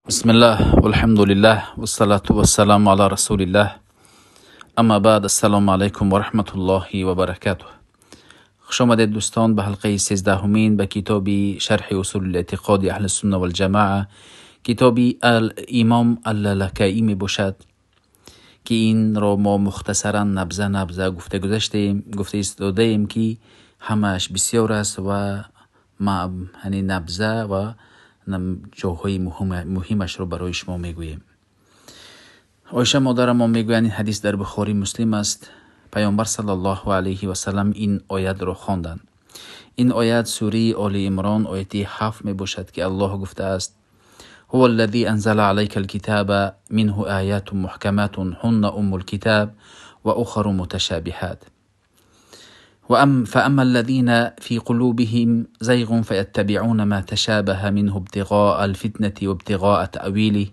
بسم الله والحمد لله والصلاة والسلام على رسول الله. اما بعد، السلام علیکم و رحمت الله و برکاته. خوش آمدید دوستان به حلقه 13 به کتاب شرح اصول الاعتقاد اهل السنه والجماعه، کتابی الامام اللالکائی می باشد که این را ما مختصرا نبذه گفته ایستادیم که همش بسیار است و ما نبذه و جاهای مهمش رو برای شما میگوییم. عایشه مادر ما میگوید این حدیث در بخاری مسلم است. پیامبر صلی الله علیه و سلم این آیت را خواندند. این آیت سوره آل عمران آیت 7 می باشد که الله گفته است: هو الذی انزل علیک الكتاب منه آیات محکمات هن ام الكتاب و اخر متشابهات فأما الذين في قلوبهم زيغ فيتبعون ما تشابه منه ابتغاء الفتنة وابتغاء تأويله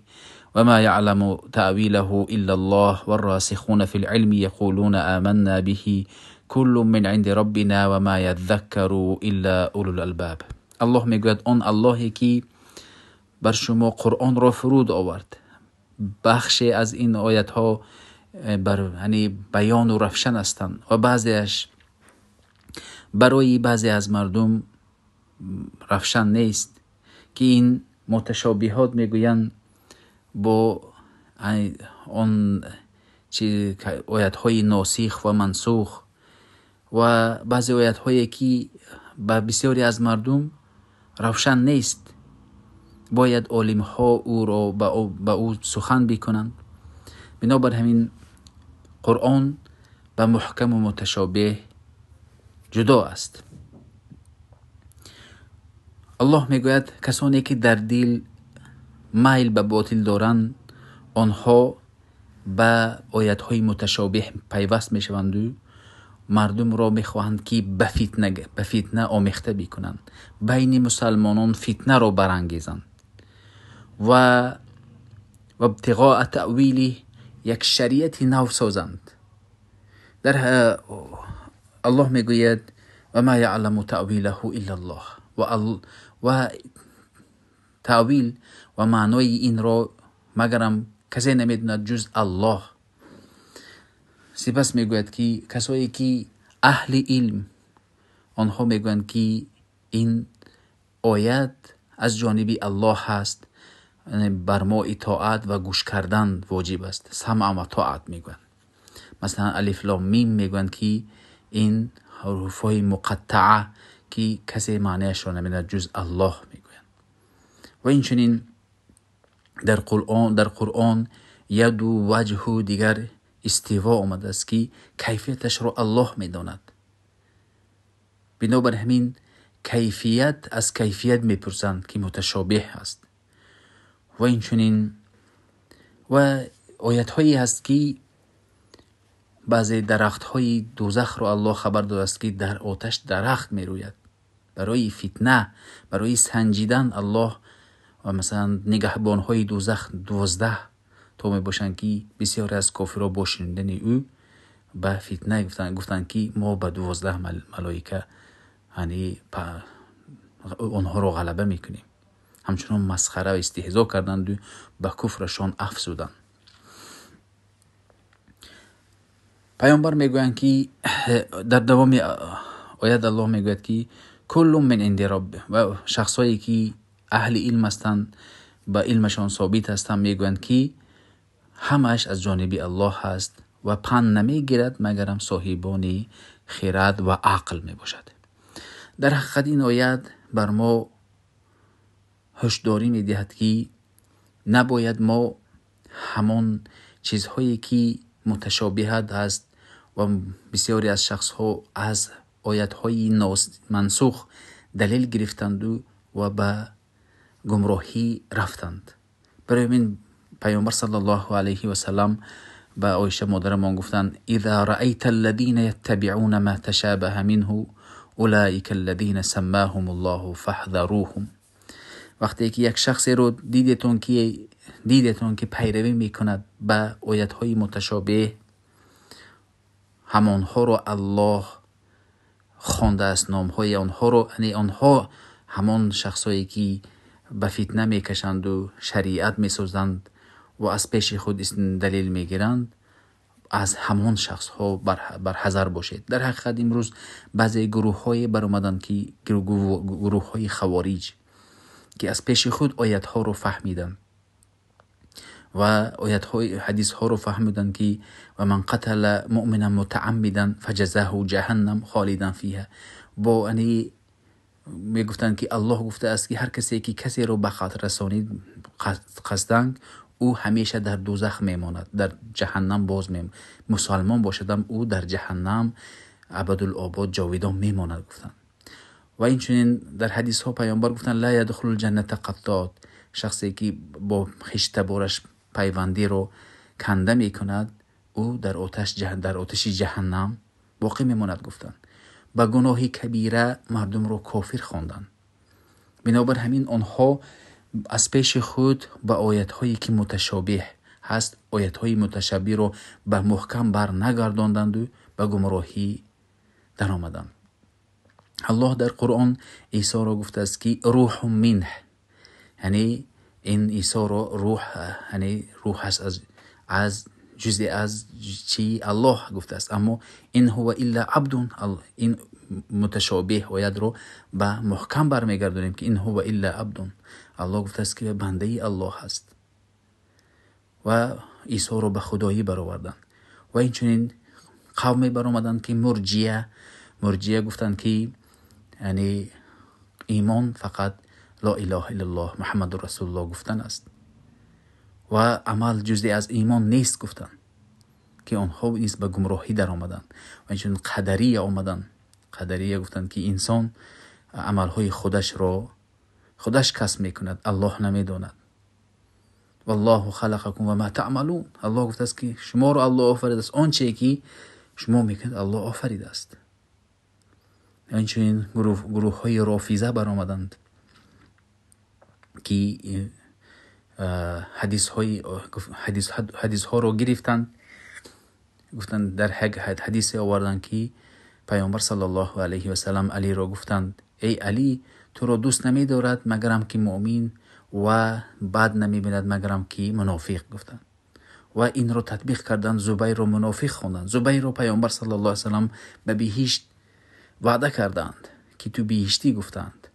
وما يعلم تأويله إلا الله والراسخون في العلم يقولون آمنا به كل من عند ربنا وما يذكر إلا أولو الألباب. الله میگوید آن اللهی که بر شما قرآن را فرود آورد. بخشی از این آیت ها بیان و روشن هستند و بعضیش برای بعضی از مردم روشن نیست که این متشابهات میگویند با آن آیت های ناسخ و منسوخ و بعضی آیت هایی که به بسیاری از مردم روشن نیست. باید عالم ها او را به او سخن بکنند. بنابر همین قرآن به محکم و متشابه جدا است. الله میگوید کسانی که در دل میل به باطل دارند آنها به آیات های متشابه پیوست میشوند و مردم را میخواهند که به فتنه آمیخته بکنند، بین مسلمانان فتنه را برانگیزند و ابتغاء تأویل یک شریعت نو سازند. در الله میگوید و ما یعلم تأویله الا الله و تأویل و معنای این را مگرم کسی نمیدوند جز الله. سپس میگوید که کسایی که اهل علم آنها میگویند که این آیت از جانب الله هست، بر ما اطاعت و گوش کردن واجب است. سمع و طاعت میگویند. مثلا الف لام میم میگویند که این حروف های مقطعه که کسی معنیش را نمیداند جز الله میگویند. و این چنین در قرآن ید و وجه و دیگر استوا آمده است که کیفیتش را الله میداند. بنابر همین کیفیت از کیفیت میپرسند که متشابه است. و این چنین و آیت هایی هست که بعضی درخت های دوزخ را الله خبر داده است که در آتش درخت می روید برای فتنه، برای سنجیدن. الله و مثلا نگهبان های دوزخ 12 تا می باشند که بسیار از کافرها با شنیدن او به فتنه گفتند که ما به 12 ملائکه آنها را غلبه میکنیم. همچنان مسخره و استهزا کردند و به کفرشان افزودند. پیامبر میگویند که در دوام آیت الله میگوید که کل من عند رب، و شخصایی که اهل علم هستند با علمشان ثابت هستند میگویند که همش از جانب الله هست و پند نمیگیرد مگرم صاحبان خرد و عقل میباشد. در حقیقت این آیت بر ما هشداری میدهد که نباید ما همان چیزهایی که متشابهات است و بسیاری از شخصها از آیات‌های منسوخ دلیل گرفتند و به گمراهی رفتند. برای این پیامبر صلی الله علیه و سلم به عایشه مادرمان گفتند: اذا رأیت الذین یتبعون ما تشابه منه اولئک الذین سماهم الله فاحذروهم. وقتی که یک شخصی رو دیدتون که پیروی میکند به آیات‌های متشابه، همانها رو الله خوانده است، نامهای آنها رو، آنها همان شخصایی که به فتنه میکشند و شریعت میسازند و از پیش خود دلیل میگیرند، از همان شخص ها بر حذر باشید. در حقیقت امروز بعضی گروه های بر اومدن که گروه های خوارج که از پیش خود آیت ها رو فهمیدن و آیت های حدیث ها رو فهمیدن که و من قتل مؤمنا متعمدا فجزاه جهنم خالدا فیها. با یعنی میگفتن که الله گفته است که هر کسی که کسی رو به قتل رسانید قصدن، او همیشه در دوزخ میماند، در جهنم باز مسلمان باشدم او در جهنم ابدالآباد جاویدان میماند گفتن. و این چنین در حدیث ها پیامبر گفتن لا یدخل الجنه قطات، شخصی که با خشت بارش پیوندی رو کنده میکند او در آتش جهنم باقی میماند گفتن. با گناهی کبیره مردم رو کافر خواندن. بنابر همین آنها از پیش خود با آیت هایی که متشابه هست، آیت های متشابه رو به محکم بر نگرداندند و به گمراهی در آمدند. الله در قرآن عیسی را گفته است که روح منه، یعنی این عیسی را روح هست از جزء از چی الله گفته است، اما این هو الا عبد. این متشابه آیت رو به محکم برمیگردونیم که این هو الا عبد. الله گفته است که بنده ای الله هست و عیسی رو به خدایی برآوردن. و این چنین قومی برآمدن که مرجیه گفتن که یعنی ایمان فقط لا اله الا الله محمد رسول الله گفتن است و عمل جزئی از ایمان نیست گفتن، که آنها نیز به گمراهی در آمدن. و این چنین قدریه گفتن که انسان عملهای خودش کسب میکند، الله نمیداند. والله خلقکم و ما تعملون. الله گفته است که شما رو الله آفریده است، آنچه که شما میکنید الله آفریده است. این چنین گروه های رافیزه برآمدند که حدیث ها رو گرفتند، گفتند در حدیث آوردن که پیامبر صلی الله علیه و سلم علی را گفتند ای علی، تو را دوست نمی دارد مگرم که مؤمن و بد نمی بیند مگرم که منافق گفتند. و این را تطبیق کردند، زبیر را منافق خواندند. زبیر را پیامبر صلی الله علیه و سلم به بهشت وعده کردند که تو بهشتی گفتند.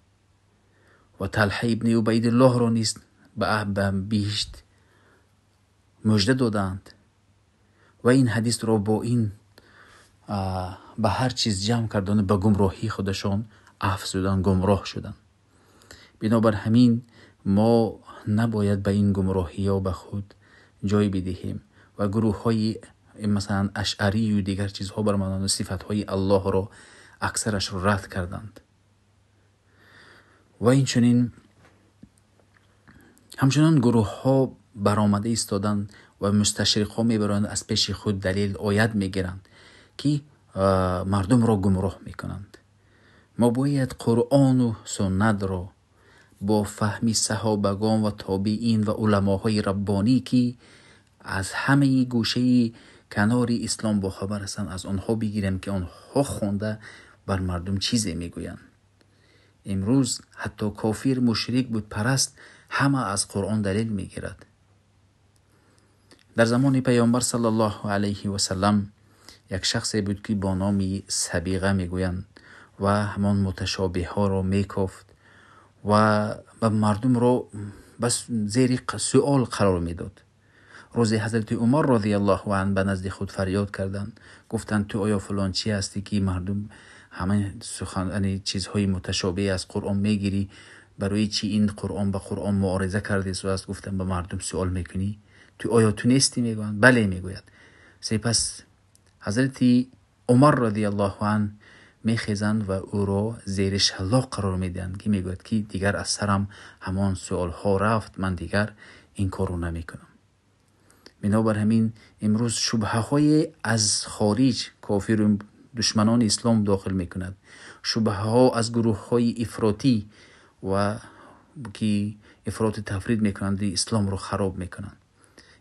و طلحه ابن عبید الله را نیست به بهشت مژده دادند. و این حدیث را با این به هر چیز جمع کردن به گمراهی خودشان افزودن، گمراه شدن. بنابر همین ما نباید به این گمراهی ها به خود جای بدهیم و گروه های مثلا اشعری و دیگر چیزها برمانند صفت های الله را اکثرش را رد کردند. و این چنین همچنان گروه ها برآمده ایستادند و مستشرق ها میبرند از پیش خود دلیل آیت میگیرند که مردم را گمراه میکنند. ما باید قرآن و سنت را با فهمی صحابگان و تابعین و علماهای ربانی که از همه گوشه کناری اسلام با خبر هستند از آنها بگیریم که آنها خونده بر مردم چیزی میگویند. امروز حتی کافر مشرک بود پرست همه از قرآن دلیل میگیرد. در زمان پیامبر صلی الله علیه و سلم یک شخصی بود که با نام سبیغه میگویند و همان متشابه ها را میکفت و مردم را بس زیر سؤال قرار میداد. روزی حضرت عمر رضی الله عنه به نزد خود فریاد کردند، گفتند تو آیا فلان چی هستی که مردم همه یعنی چیزهای متشابه از قرآن میگیری؟ برای چی این قرآن با قرآن معارضه کردی؟ سوست گفتن به مردم سوال میکنی؟ تو آیا تو نیستی؟ میگویند بله. میگوید سپس حضرت عمر رضی الله عنه میخیزند و او را زیر شلاق قرار میدهند که میگوید که دیگر از سرم همان سوال ها رفت، من دیگر این کارو نمیکنم. بنابر همین امروز شبهه های از خارج کافر و دشمنان اسلام داخل میکند، شبهه ها از گروه های افراطی و که افراط تفرید میکنند اسلام رو خراب میکنند.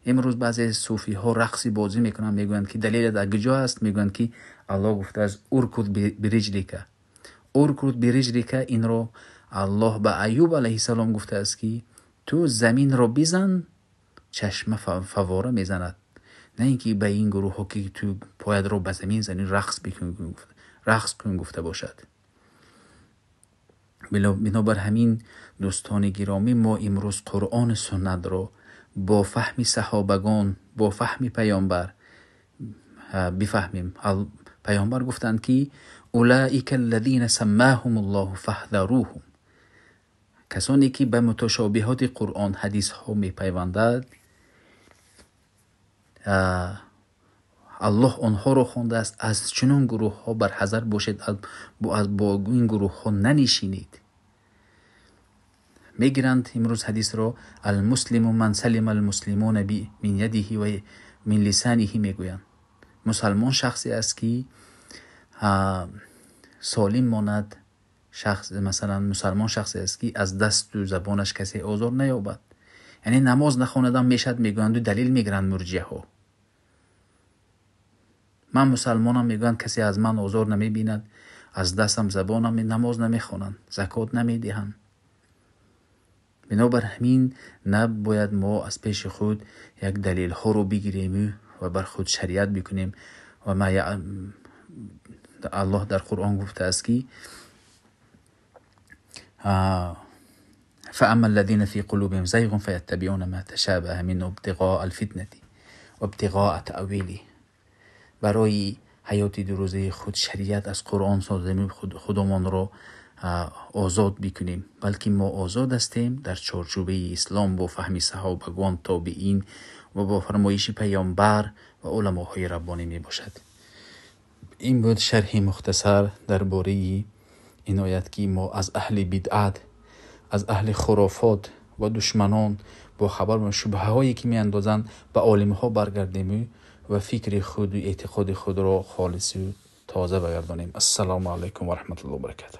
امروز بعضی صوفی ها رقصی بازی میکنند، میگویند که دلیل در کجا است؟ میگویند که الله گفته از ارکض برجلک این رو الله به ایوب علیه السلام گفته است که تو زمین رو بزن چشمه فواره میزند، نه اینکه به این گروه ها که تو پاید رو به زمین زنی رقص کن گفته باشد. بنابر همین دوستان گرامی، ما امروز قرآن سنت رو با فهم صحابگان، با فهم پیامبر بفهمیم. پیامبر گفتند که اولئک الذین سماهم الله فاحذروهم، کسانی که به متشابهات قرآن حدیث ها می پیوندند الله آنها را خوانده است از چنان گروه ها برحذر باشید، با این گروه ها ننشینید. میگیرند امروز حدیث را المسلم من سلم المسلمون من یده و من لسانه میگویند. مسلمان شخصی است که سالم ماند، مثلا مسلمان شخصی است که از دست و زبانش کسی آزار نیابد. یعنی نماز نخواندم میشد میگویند و دلیل میگیرند مرجئه ها. من مسلمانم میگویند کسی از من آزار نمیبیند، از دستم زبانم نماز نمیخوانند، زکات نمیدهند. بنابر همین نباید ما از پیش خود یک دلیل ها رو بگیریم و بر خود شریعت بکنیم. و الله در قرآن گفته است که فاما الذين في قلوبهم زيغ فيتبعون ما تشابه منه ابتغاء الفتنة و ابتغاء تأویله. برای حیات دو روزه خود شریعت از قرآن سازیم، خودمان را آزاد بکنیم، بلکه ما آزاد هستیم در چارچوبه اسلام با فهم صحابگان، تابعین و با فرمایش پیامبر و علماهای ربانی می باشد. این بود شرح مختصر درباره این آیت که ما از اهل بدعت، از اهل خرافات و دشمنان با خبر و شبهه هایی که می اندازند به عالم ها برگردیم و فکر خود و اعتقاد خود را خالص و تازه بگردانیم. السلام علیکم و رحمت الله و برکاته.